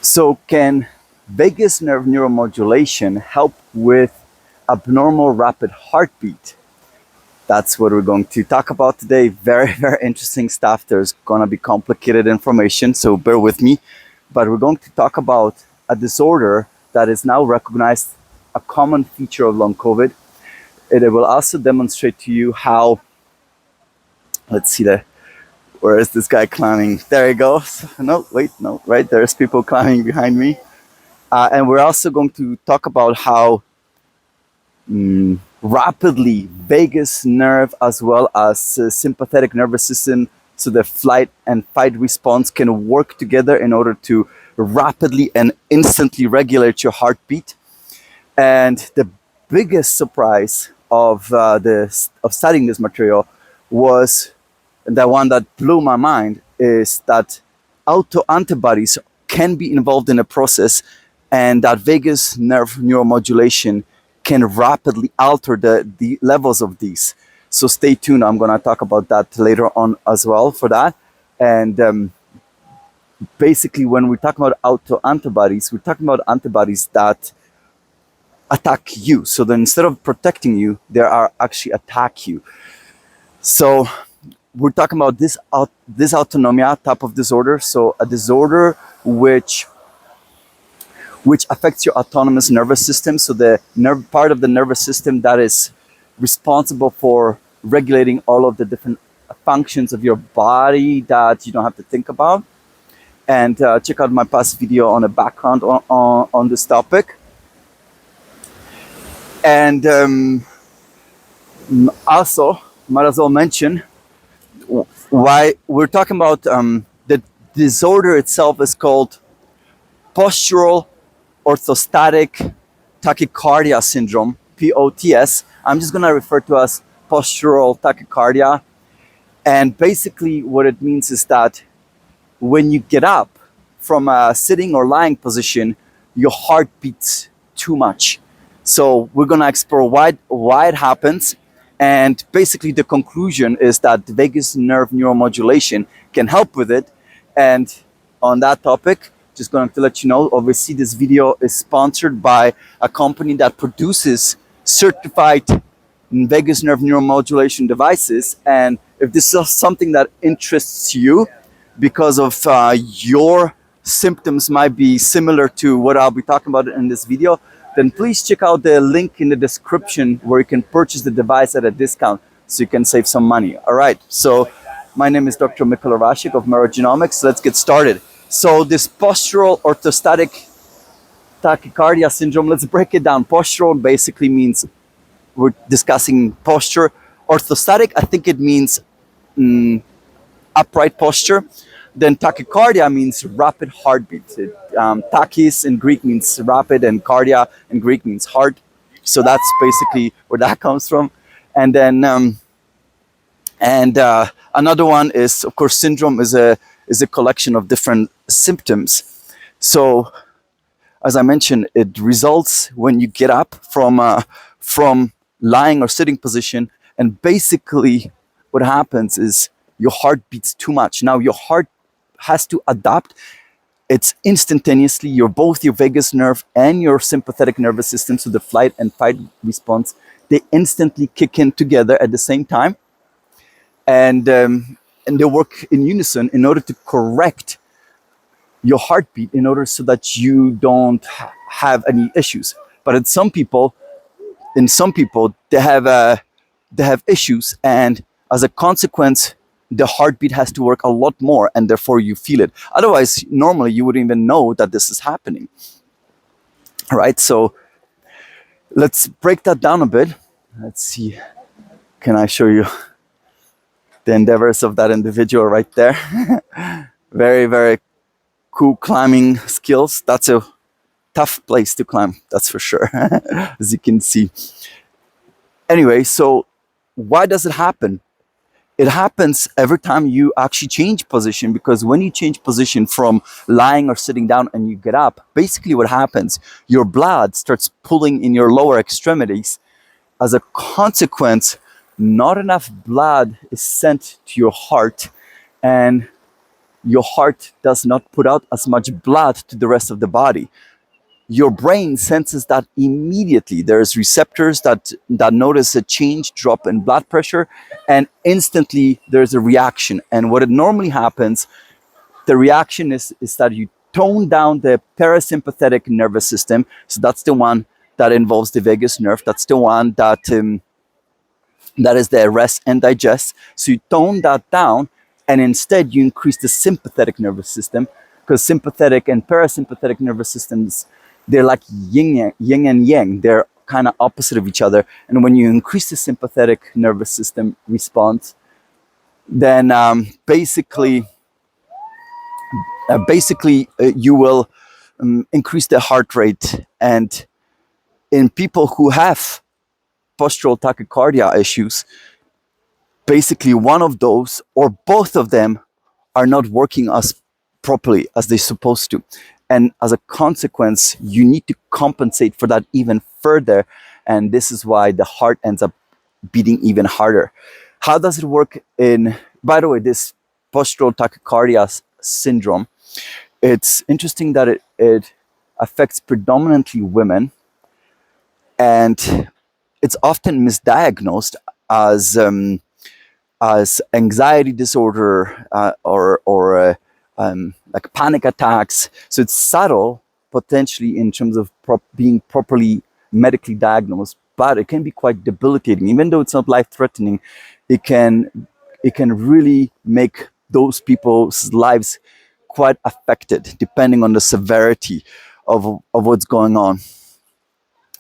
So can vagus nerve neuromodulation help with abnormal rapid heartbeat? That's what we're going to talk about today. Very, very interesting stuff. There's gonna be complicated information, so bear with me. But we're going to talk about a disorder that is now recognized a common feature of long COVID. It will also demonstrate to you how, let's see where is this guy climbing? There he goes. No, wait, no, right, there's people climbing behind me. And we're also going to talk about how rapidly vagus nerve as well as sympathetic nervous system, so the flight and fight response can work together in order to rapidly and instantly regulate your heartbeat. And the biggest surprise of studying this material was the one that blew my mind, is that autoantibodies can be involved in the process, and that vagus nerve neuromodulation can rapidly alter the levels of these. So stay tuned. I'm going to talk about that later on as well for that. And basically, when we talk about autoantibodies, we're talking about antibodies that attack you. So then instead of protecting you, they are actually attack you. So we're talking about this autonomia type of disorder. So a disorder which affects your autonomous nervous system. So the part of the nervous system that is responsible for regulating all of the different functions of your body that you don't have to think about. And check out my past video on a background on this topic. And also, might as well mention why we're talking about the disorder itself is called postural orthostatic tachycardia syndrome, POTS. I'm just going to refer to as postural tachycardia. And basically what it means is that when you get up from a sitting or lying position, your heart beats too much. So we're going to explore why it happens. And basically the conclusion is that the vagus nerve neuromodulation can help with it. And on that topic, just going to let you know, obviously this video is sponsored by a company that produces certified vagus nerve neuromodulation devices. And if this is something that interests you because of your symptoms might be similar to what I'll be talking about in this video, then please check out the link in the description where you can purchase the device at a discount so you can save some money. All right, so my name is Dr. Mikola Rashik of Neurogenomics. Let's get started. So this postural orthostatic tachycardia syndrome, let's break it down. Postural basically means we're discussing posture. Orthostatic, I think it means upright posture. Then tachycardia means rapid heartbeat. Tachys in Greek means rapid, and cardia in Greek means heart. So that's basically where that comes from. And then another one is, of course, syndrome is a collection of different symptoms. So as I mentioned, it results when you get up from lying or sitting position, and basically what happens is your heart beats too much. Now your heart has to adapt. It's instantaneously, both your vagus nerve and your sympathetic nervous system, so the flight and fight response, they instantly kick in together at the same time, and they work in unison in order to correct your heartbeat, in order so that you don't have any issues. But in some people they have issues, and as a consequence the heartbeat has to work a lot more, and therefore you feel it. Otherwise, normally you wouldn't even know that this is happening. All right, so let's break that down a bit. Let's see, can I show you the endeavors of that individual right there? Very, very cool climbing skills. That's a tough place to climb, that's for sure, as you can see. Anyway, so why does it happen? It happens every time you actually change position, because when you change position from lying or sitting down and you get up, basically what happens, your blood starts pulling in your lower extremities. As a consequence, not enough blood is sent to your heart, and your heart does not put out as much blood to the rest of the body. Your brain senses that immediately. There's receptors that notice a change, drop in blood pressure, and instantly there's a reaction. And what it normally happens, the reaction is that you tone down the parasympathetic nervous system. So that's the one that involves the vagus nerve. That's the one that is the rest and digest. So you tone that down, and instead you increase the sympathetic nervous system, because sympathetic and parasympathetic nervous systems, they're like yin and yang. They're kind of opposite of each other. And when you increase the sympathetic nervous system response, then basically you will increase the heart rate. And in people who have postural tachycardia issues, basically one of those or both of them are not working as properly as they're supposed to. And as a consequence, you need to compensate for that even further. And this is why the heart ends up beating even harder. How does it work by the way, this postural tachycardia syndrome? It's interesting that it affects predominantly women, and it's often misdiagnosed as anxiety disorder or like panic attacks. So it's subtle, potentially, in terms of being properly medically diagnosed, but it can be quite debilitating. Even though it's not life-threatening, it can really make those people's lives quite affected, depending on the severity of what's going on.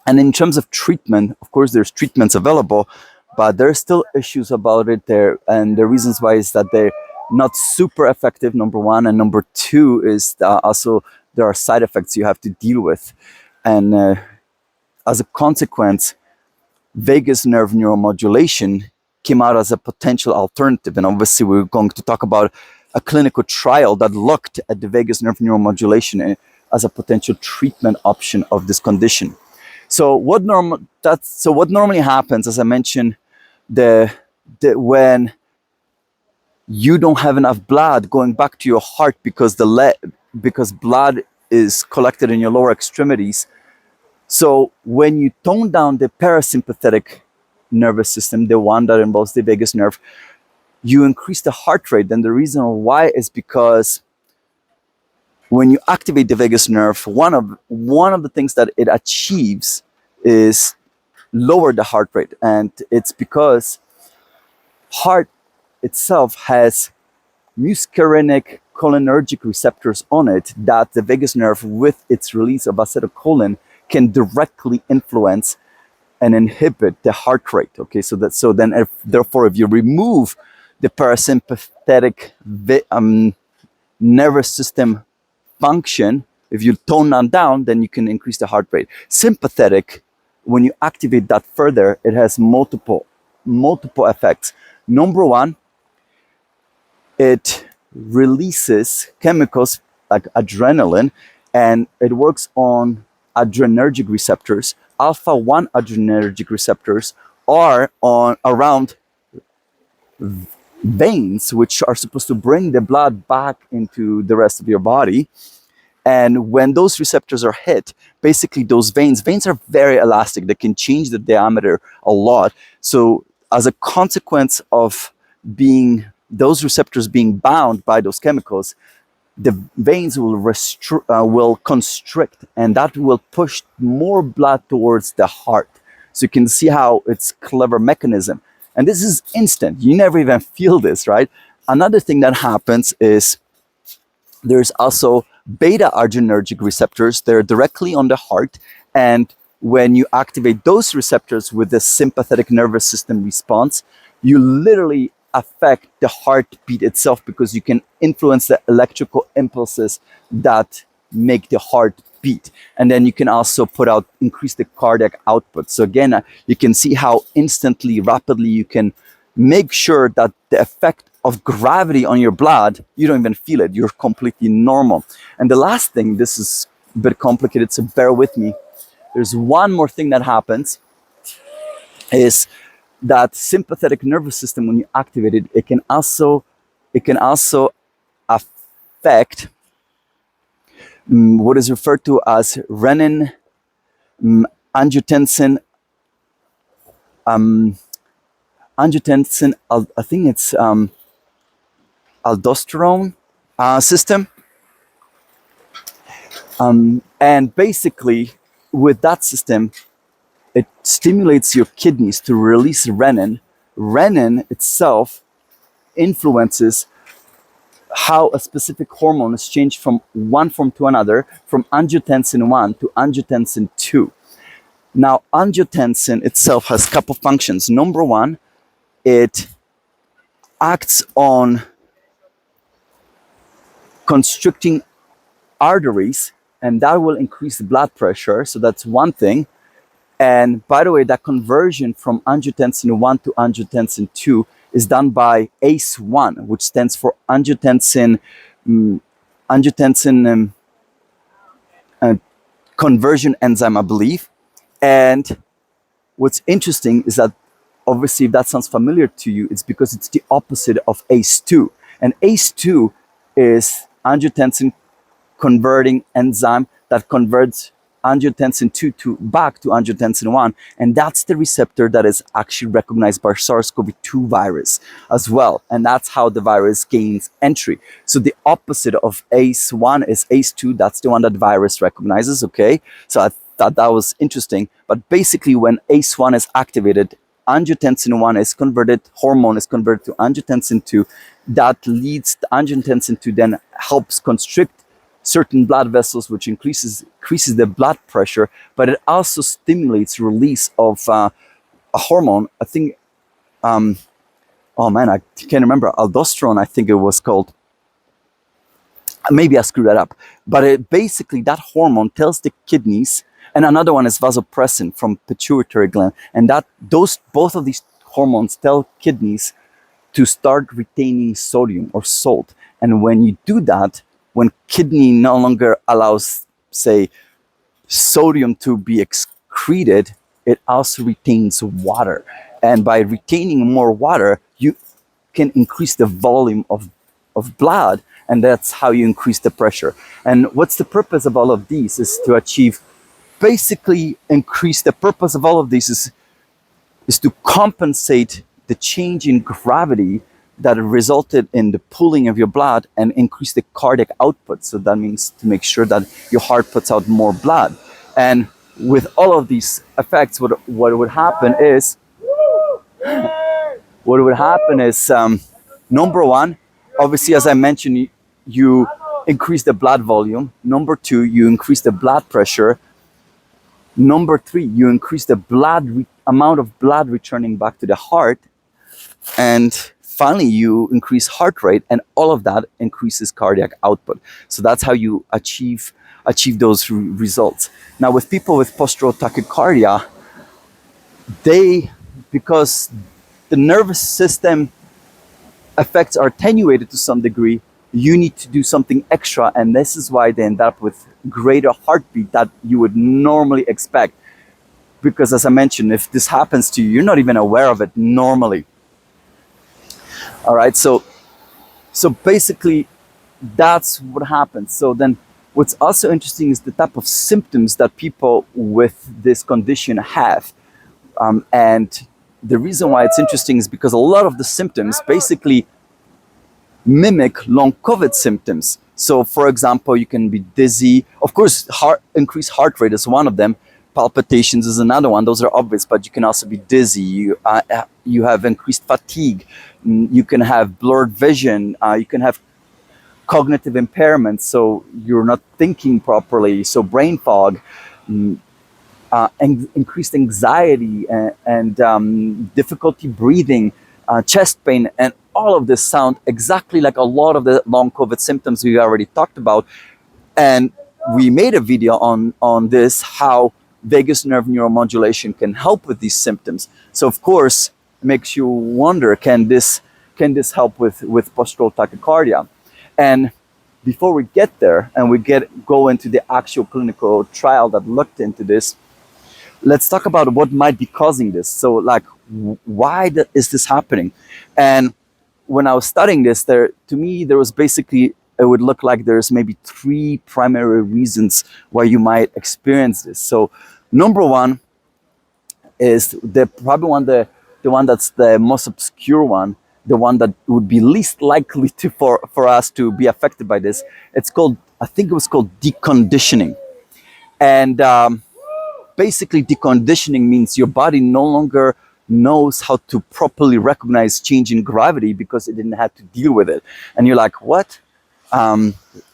And in terms of treatment, of course, there's treatments available, but there are still issues about it there. And the reasons why is that they're not super effective, number one. And number two is that also there are side effects you have to deal with. And as a consequence, vagus nerve neuromodulation came out as a potential alternative. And obviously, we're going to talk about a clinical trial that looked at the vagus nerve neuromodulation as a potential treatment option of this condition. So what normally happens, as I mentioned, when you don't have enough blood going back to your heart because blood is collected in your lower extremities. So when you tone down the parasympathetic nervous system, the one that involves the vagus nerve, you increase the heart rate. And the reason why is because when you activate the vagus nerve, one of the things that it achieves is lower the heart rate. And it's because heart itself has muscarinic cholinergic receptors on it that the vagus nerve, with its release of acetylcholine, can directly influence and inhibit the heart rate. Okay, therefore, if you remove the parasympathetic nervous system function, if you tone that down, then you can increase the heart rate. Sympathetic, when you activate that further, it has multiple effects. Number one, it releases chemicals like adrenaline, and it works on adrenergic receptors. Alpha 1 adrenergic receptors are around veins, which are supposed to bring the blood back into the rest of your body. And when those receptors are hit, basically those veins are very elastic. They can change the diameter a lot. So as a consequence of those receptors being bound by those chemicals, the veins will constrict, and that will push more blood towards the heart. So you can see how it's a clever mechanism. And this is instant. You never even feel this, right? Another thing that happens is there's also beta adrenergic receptors. They're directly on the heart. And when you activate those receptors with the sympathetic nervous system response, you literally affect the heartbeat itself, because you can influence the electrical impulses that make the heart beat. And then you can also increase the cardiac output. So again, you can see how instantly, rapidly you can make sure that the effect of gravity on your blood, you don't even feel it. You're completely normal. And the last thing, this is a bit complicated, so bear with me. There's one more thing that happens, is that sympathetic nervous system, when you activate it, it can also affect what is referred to as renin, angiotensin, I think it's aldosterone system. And basically, with that system, it stimulates your kidneys to release renin. Renin itself influences how a specific hormone is changed from one form to another, from angiotensin 1 to angiotensin 2. Now, angiotensin itself has a couple functions. Number one, it acts on constricting arteries, and that will increase the blood pressure. So that's one thing. And by the way, that conversion from angiotensin 1 to angiotensin 2 is done by ACE1, which stands for angiotensin conversion enzyme, I believe. And what's interesting is that, obviously, if that sounds familiar to you, it's because it's the opposite of ACE2. And ACE2 is angiotensin converting enzyme that converts angiotensin 2 back to angiotensin 1, and that's the receptor that is actually recognized by SARS-CoV-2 virus as well, and that's how the virus gains entry. So the opposite of ACE1 is ACE2. That's the one that virus recognizes. Okay, so I thought that was interesting. But basically, when ACE1 is activated, angiotensin 1 is converted, hormone is converted to angiotensin 2. That leads the angiotensin 2 then helps constrict certain blood vessels, which increases the blood pressure, but it also stimulates release of a hormone. I think, oh man, I can't remember, aldosterone, I think it was called. Maybe I screwed that up. But it basically, that hormone tells the kidneys, and another one is vasopressin from pituitary gland, and that both of these hormones tell kidneys to start retaining sodium or salt. And when you do that, when kidney no longer allows, say, sodium to be excreted, it also retains water. And by retaining more water, you can increase the volume of blood, and that's how you increase the pressure. And what's the purpose of all of these is to achieve, basically increase the purpose of all of these is to compensate the change in gravity that resulted in the pooling of your blood and increase the cardiac output. So that means to make sure that your heart puts out more blood. And with all of these effects, what would happen is, number one, obviously, as I mentioned, you increase the blood volume. Number two, you increase the blood pressure. Number three, you increase the amount of blood returning back to the heart. And finally, you increase heart rate, and all of that increases cardiac output. So that's how you achieve those results. Now, with people with postural tachycardia, because the nervous system effects are attenuated to some degree, you need to do something extra, and this is why they end up with greater heartbeat that you would normally expect. Because, as I mentioned, if this happens to you, you're not even aware of it normally. All right, so basically, that's what happens. So then, what's also interesting is the type of symptoms that people with this condition have. And the reason why it's interesting is because a lot of the symptoms basically mimic long COVID symptoms. So, for example, you can be dizzy. Of course, increased heart rate is one of them. Palpitations is another one. Those are obvious, but you can also be dizzy. You have increased fatigue. You can have blurred vision. You can have cognitive impairment, so you're not thinking properly. So brain fog, increased anxiety, and difficulty breathing, chest pain, and all of this sound exactly like a lot of the long COVID symptoms we already talked about. And we made a video on this, how vagus nerve neuromodulation can help with these symptoms. So of course, it makes you wonder, can this help with postural tachycardia? And before we get there and go into the actual clinical trial that looked into this, let's talk about what might be causing this. So, like, why is this happening? And when I was studying this, to me there was basically it would look like there's maybe 3 primary reasons why you might experience this. So number one is the one that's the most obscure one, the one that would be least likely to for us to be affected by this. It's called, I think it was called deconditioning. And basically deconditioning means your body no longer knows how to properly recognize change in gravity because it didn't have to deal with it. And you're like, what?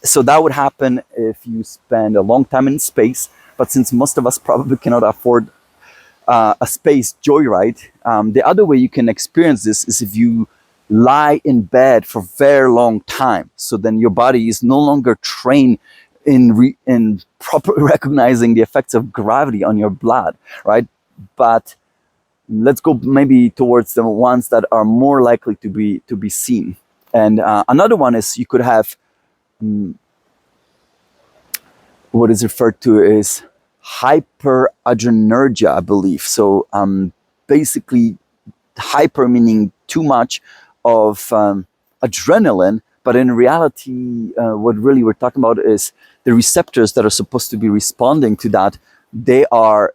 So that would happen if you spend a long time in space, but since most of us probably cannot afford a space joyride, the other way you can experience this is if you lie in bed for a very long time. So then your body is no longer trained in properly recognizing the effects of gravity on your blood, right? But let's go maybe towards the ones that are more likely to be seen. And another one is you could have what is referred to as hyperadrenergia, I believe. So basically, hyper meaning too much of adrenaline, but in reality, what really we're talking about is the receptors that are supposed to be responding to that. They are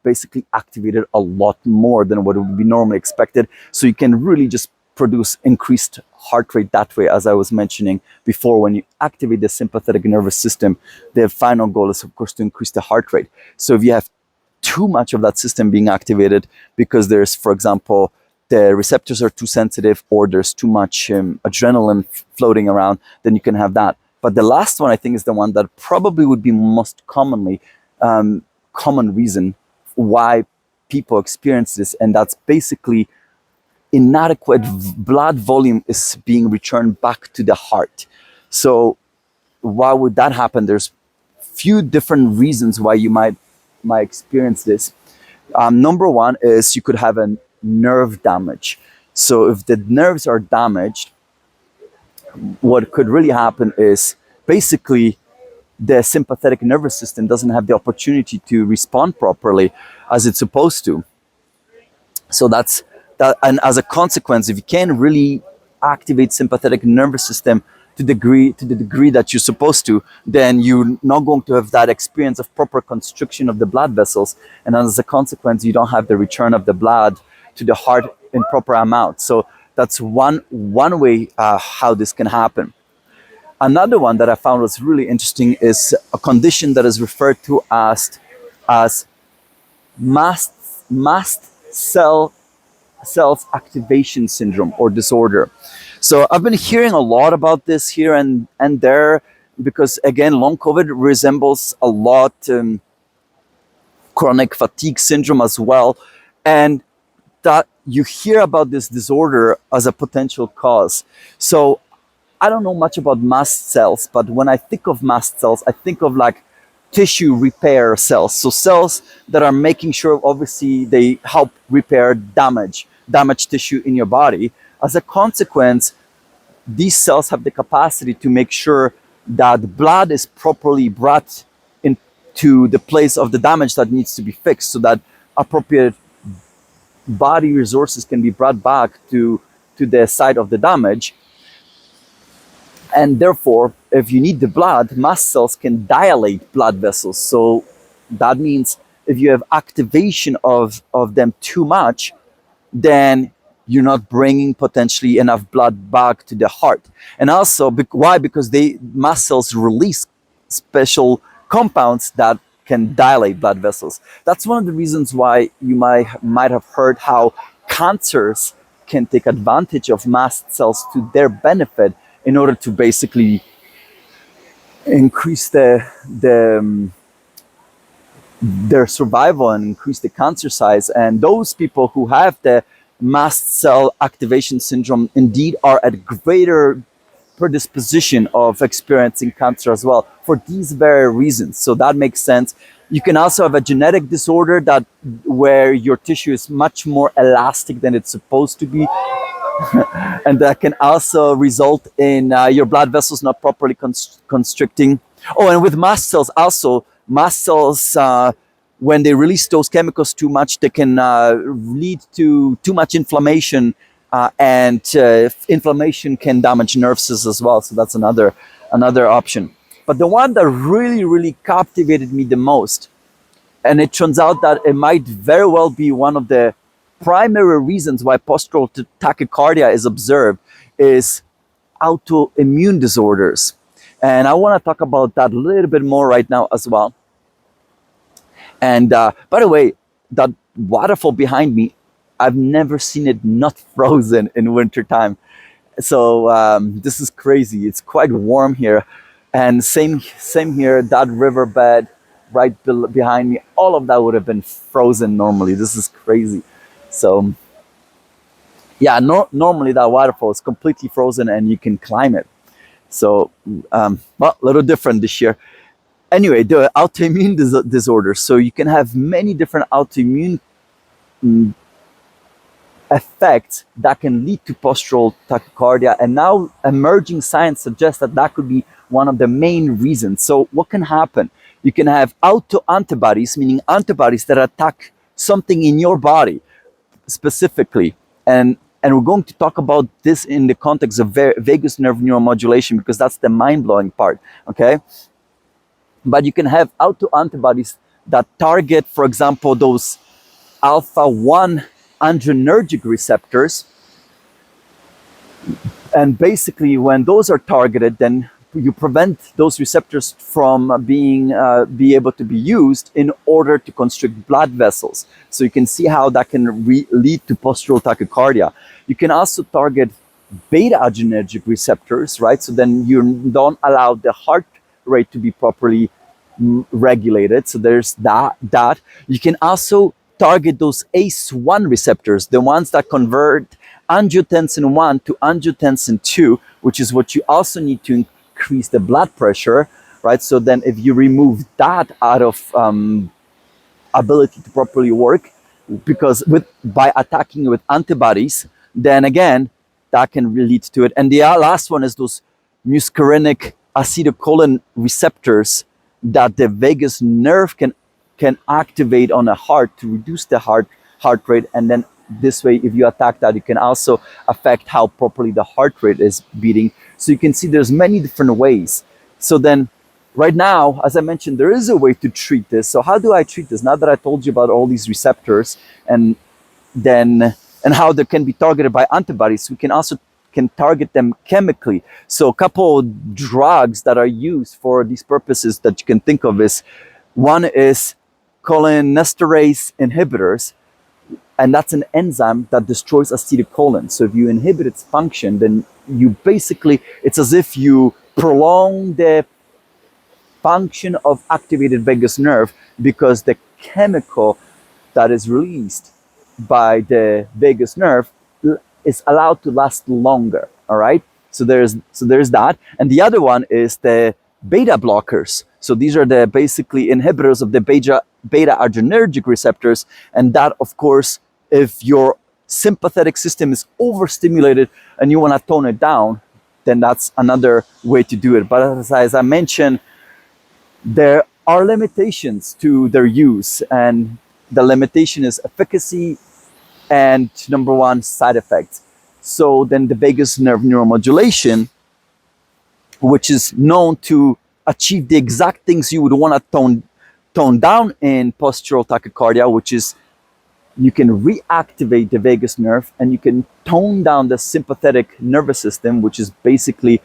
basically activated a lot more than what would be normally expected. So you can really just produce increased heart rate that way, as I was mentioning before. When you activate the sympathetic nervous system, the final goal is, of course, to increase the heart rate. So if you have too much of that system being activated because there's, for example, the receptors are too sensitive or there's too much adrenaline floating around, then you can have that. But the last one, I think, is the one that probably would be most commonly common reason why people experience this, and that's basically inadequate blood volume is being returned back to the heart. So why would that happen? There's few different reasons why you might experience this. Number one is you could have a nerve damage. So if the nerves are damaged, what could really happen is basically the sympathetic nervous system doesn't have the opportunity to respond properly as it's supposed to. So that's that, and as a consequence, if you can't really activate sympathetic nervous system to the degree that you're supposed to, then you're not going to have that experience of proper constriction of the blood vessels, and as a consequence, you don't have the return of the blood to the heart in proper amount. So that's one way how this can happen. Another one that I found was really interesting is a condition that is referred to as mast cell self-activation syndrome or disorder. So I've been hearing a lot about this here and there because, again, long COVID resembles a lot chronic fatigue syndrome as well, and that you hear about this disorder as a potential cause. So I don't know much about mast cells, but when I think of mast cells, I think of like tissue repair cells. So cells that are making sure, obviously, they help repair damaged tissue in your body. As a consequence, these cells have the capacity to make sure that blood is properly brought into the place of the damage that needs to be fixed, so that appropriate body resources can be brought back to the site of the damage. And therefore, if you need the blood, mast cells can dilate blood vessels. So that means if you have activation of them too much, then you're not bringing potentially enough blood back to the heart. And also, why? Because mast cells release special compounds that can dilate blood vessels. That's one of the reasons why you might have heard how cancers can take advantage of mast cells to their benefit in order to basically increase their survival and increase the cancer size. And those people who have the mast cell activation syndrome indeed are at greater predisposition of experiencing cancer as well for these very reasons. So that makes sense. You can also have a genetic disorder where your tissue is much more elastic than it's supposed to be. And that can also result in your blood vessels not properly constricting. Oh, and with mast cells also, when they release those chemicals too much, they can lead to too much inflammation and inflammation can damage nerve cells as well. So that's another option. But the one that really captivated me the most, and it turns out that it might very well be one of the primary reasons why postural tachycardia is observed, is autoimmune disorders. And I want to talk about that a little bit more right now as well. And by the way, that waterfall behind me, I've never seen it not frozen in wintertime. So this is crazy. It's quite warm here. And same here, that riverbed right behind me, all of that would have been frozen normally. This is crazy. So yeah, normally that waterfall is completely frozen and you can climb it. So, well, a little different this year. Anyway, the autoimmune disorders. So you can have many different autoimmune effects that can lead to postural tachycardia. And now emerging science suggests that that could be one of the main reasons. So what can happen? You can have autoantibodies, meaning antibodies that attack something in your body specifically. And we're going to talk about this in the context of vagus nerve neuromodulation, because that's the mind-blowing part, okay? But you can have autoantibodies that target, for example, those alpha-1 adrenergic receptors. And basically, when those are targeted, then you prevent those receptors from be able to be used in order to constrict blood vessels. So you can see how that can lead to postural tachycardia. You can also target beta adrenergic receptors, right? So then you don't allow the heart rate to be properly regulated. So there's that. You can also target those ACE1 receptors, the ones that convert angiotensin 1 to angiotensin 2, which is what you also need to increase the blood pressure, right? So then if you remove that out of ability to properly work, because by attacking with antibodies, then again, that can lead to it. And the last one is those muscarinic acetylcholine receptors that the vagus nerve can activate on a heart to reduce the heart rate. And then this way, if you attack that, you can also affect how properly the heart rate is beating. So you can see there's many different ways. So then right now, as I mentioned, there is a way to treat this. So how do I treat this? Now that I told you about all these receptors and how they can be targeted by antibodies, we can also target them chemically. So a couple of drugs that are used for these purposes that you can think of is, one is cholinesterase inhibitors, and that's an enzyme that destroys acetylcholine. So if you inhibit its function, then you basically, it's as if you prolong the function of activated vagus nerve, because the chemical that is released by the vagus nerve is allowed to last longer, all right? So there's that. And the other one is the beta blockers. So these are the basically inhibitors of the beta adrenergic receptors. And that, of course, if your sympathetic system is overstimulated and you want to tone it down, then that's another way to do it. But as I mentioned, there are limitations to their use, and the limitation is efficacy and, number one, side effects. So then the vagus nerve neuromodulation, which is known to achieve the exact things you would want to tone down in postural tachycardia, which is you can reactivate the vagus nerve and you can tone down the sympathetic nervous system, which is basically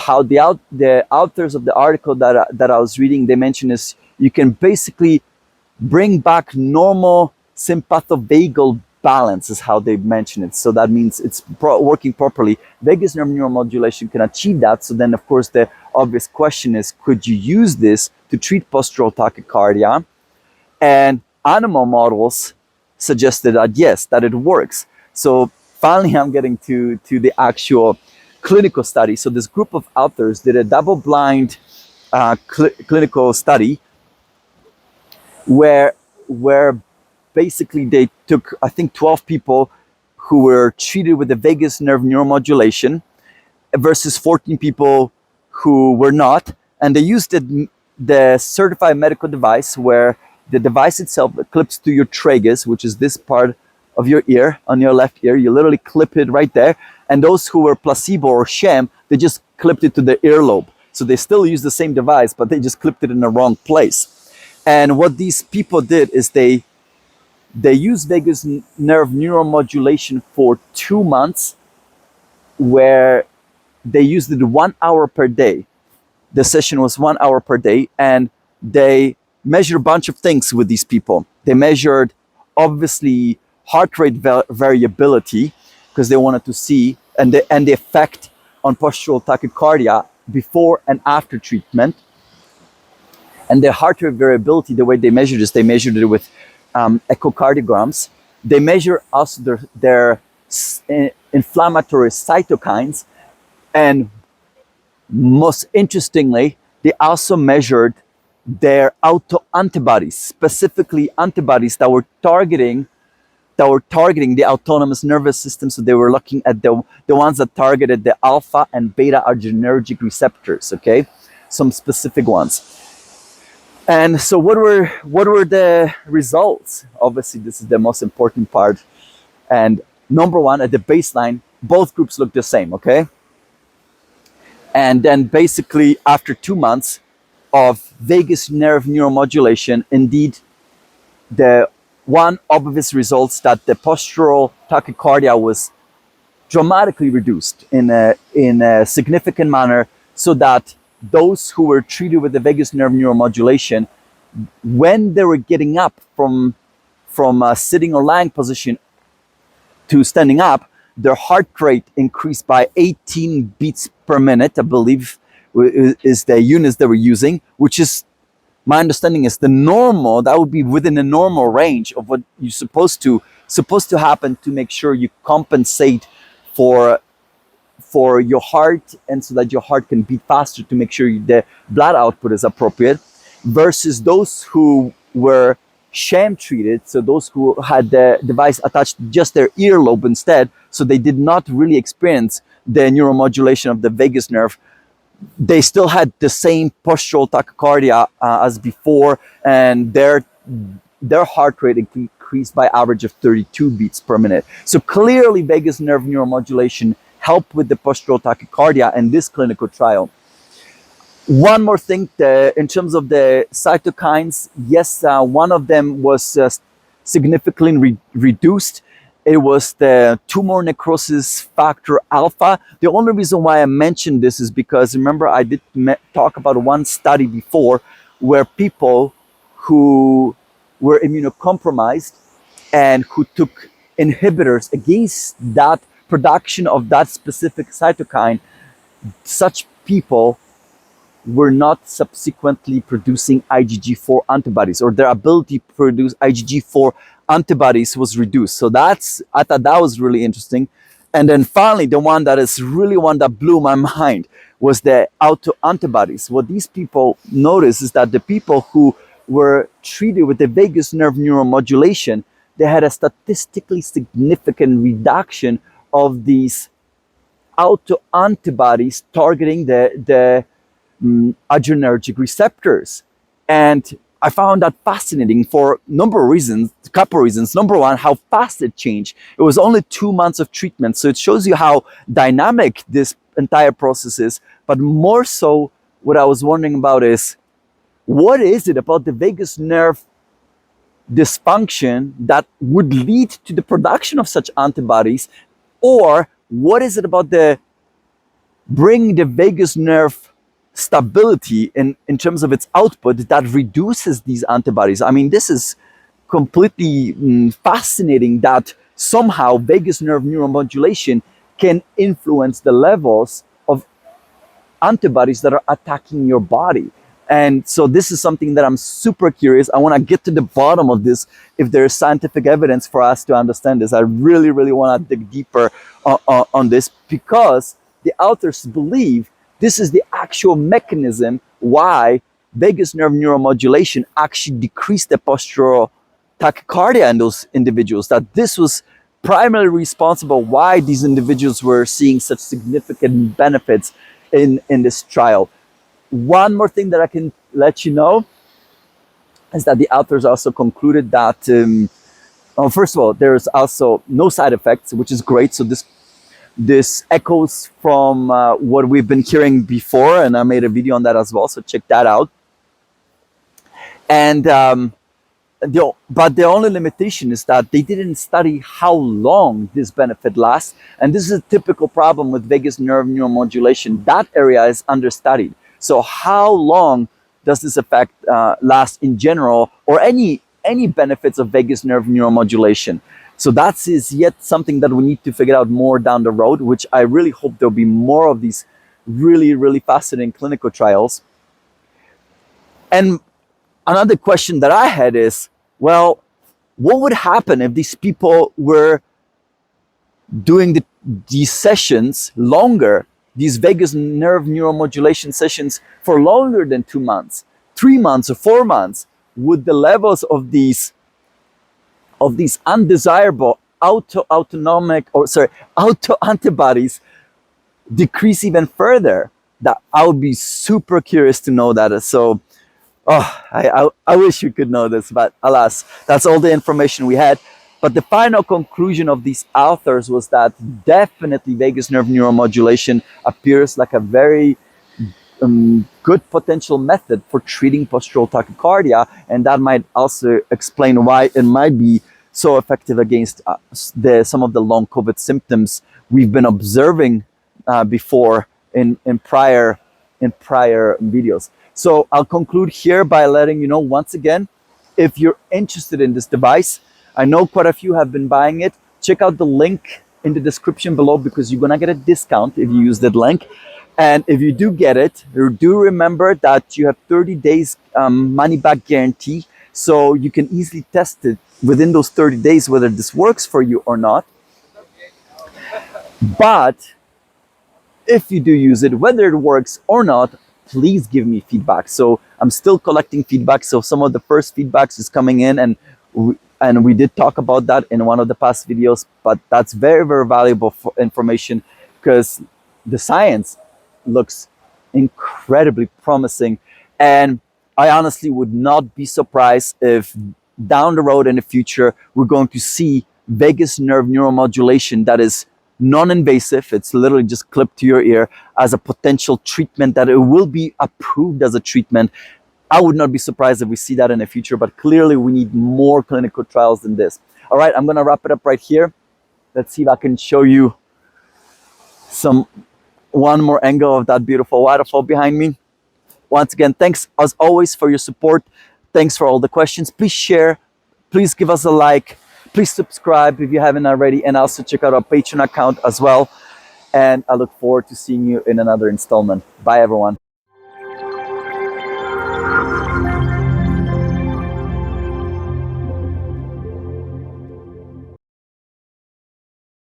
how the authors of the article that I was reading, they mentioned is you can basically bring back normal sympathovagal balance, is how they mention it. So that means it's working properly. Vagus nerve neuromodulation can achieve that. So then, of course, the obvious question is, could you use this to treat postural tachycardia? And animal models suggested that yes, that it works. So finally, I'm getting to the actual clinical study. So this group of authors did a double-blind clinical study where basically they took, I think, 12 people who were treated with the vagus nerve neuromodulation versus 14 people who were not. And they used the certified medical device, where the device itself clips to your tragus, which is this part of your ear, on your left ear. You literally clip it right there. And those who were placebo or sham, they just clipped it to the earlobe. So they still use the same device, but they just clipped it in the wrong place. And what these people did is they used vagus nerve neuromodulation for 2 months, where they used it 1 hour per day. The session was 1 hour per day, and they measured a bunch of things with these people. They measured, obviously, heart rate variability, because they wanted to see, and the effect on postural tachycardia before and after treatment. And the heart rate variability, the way they measured this, they measured it with echocardiograms. They measure also their inflammatory cytokines, and most interestingly, they also measured their autoantibodies, specifically antibodies that were targeting the autonomous nervous system. So they were looking at the ones that targeted the alpha and beta adrenergic receptors, okay? Some specific ones. And so what were the results? Obviously, this is the most important part. And number one, at the baseline, both groups looked the same, okay? And then basically after 2 months of vagus nerve neuromodulation, indeed, the one obvious results that the postural tachycardia was dramatically reduced in a significant manner, so that those who were treated with the vagus nerve neuromodulation, when they were getting up from a sitting or lying position to standing up, their heart rate increased by 18 beats per minute, I believe is the units they were using, which is, my understanding is the normal, that would be within the normal range of what you're supposed to happen to make sure you compensate for your heart, and so that your heart can beat faster, to make sure the blood output is appropriate, versus those who were sham treated, so those who had the device attached to just their earlobe instead, so they did not really experience the neuromodulation of the vagus nerve. They still had the same postural tachycardia as before, and their heart rate increased by average of 32 beats per minute. So clearly vagus nerve neuromodulation helped with the postural tachycardia in this clinical trial. One more thing, in terms of the cytokines, yes, one of them was significantly reduced. It was the tumor necrosis factor alpha. The only reason why I mentioned this is because, remember, I did talk about one study before where people who were immunocompromised and who took inhibitors against that production of that specific cytokine, such people were not subsequently producing IgG4 antibodies, or their ability to produce IgG4 antibodies was reduced. So I thought that was really interesting. And then finally, the one that is really one that blew my mind was the autoantibodies. What these people noticed is that the people who were treated with the vagus nerve neuromodulation, they had a statistically significant reduction of these autoantibodies targeting the adrenergic receptors. And I found that fascinating for a couple of reasons. Number one, how fast it changed. It was only 2 months of treatment. So it shows you how dynamic this entire process is. But more so, what I was wondering about is, what is it about the vagus nerve dysfunction that would lead to the production of such antibodies? Or what is it about bringing the vagus nerve stability in terms of its output that reduces these antibodies? I mean, this is completely fascinating that somehow vagus nerve neuromodulation can influence the levels of antibodies that are attacking your body. And so this is something that I'm super curious. I want to get to the bottom of this, if there is scientific evidence for us to understand this. I really, really want to dig deeper on this, because the authors believe this is the actual mechanism why vagus nerve neuromodulation actually decreased the postural tachycardia in those individuals, that this was primarily responsible why these individuals were seeing such significant benefits in this trial. One more thing that I can let you know is that the authors also concluded that First of all, there's also no side effects, which is great. So this echoes from what we've been hearing before, and I made a video on that as well. So check that out. And but the only limitation is that they didn't study how long this benefit lasts, and this is a typical problem with vagus nerve neuromodulation. That area is understudied. So how long does this effect last in general, or any benefits of vagus nerve neuromodulation? So that is yet something that we need to figure out more down the road, which I really hope there'll be more of these really fascinating clinical trials. And another question that I had is, well, what would happen if these people were doing these sessions longer, these vagus nerve neuromodulation sessions for longer than 2 months, 3 months, or 4 months? Would the levels of these undesirable autoantibodies decrease even further? That I would be super curious to know that. So I wish we could know this, but alas, that's all the information we had. But the final conclusion of these authors was that definitely vagus nerve neuromodulation appears like a very good potential method for treating postural tachycardia, and that might also explain why it might be so effective against some of the long COVID symptoms we've been observing before in prior videos. So I'll conclude here by letting you know once again, if you're interested in this device, I know quite a few have been buying it. Check out the link in the description below, because you're gonna get a discount if you use that link. And if you do get it, do remember that you have 30 days money back guarantee, so you can easily test it within those 30 days whether this works for you or not. But if you do use it, whether it works or not, please give me feedback. So I'm still collecting feedback. So some of the first feedbacks is coming in, and we did talk about that in one of the past videos, but that's very valuable for information, because the science looks incredibly promising. And I honestly would not be surprised if down the road in the future, we're going to see vagus nerve neuromodulation that is non-invasive. It's literally just clipped to your ear as a potential treatment, that it will be approved as a treatment. I would not be surprised if we see that in the future, but clearly we need more clinical trials than this. All right, I'm gonna wrap it up right here. Let's see if I can show you one more angle of that beautiful waterfall behind me. Once again, thanks as always for your support. Thanks for all the questions. Please share, please give us a like, please subscribe if you haven't already, and also check out our Patreon account as well. And I look forward to seeing you in another installment. Bye everyone.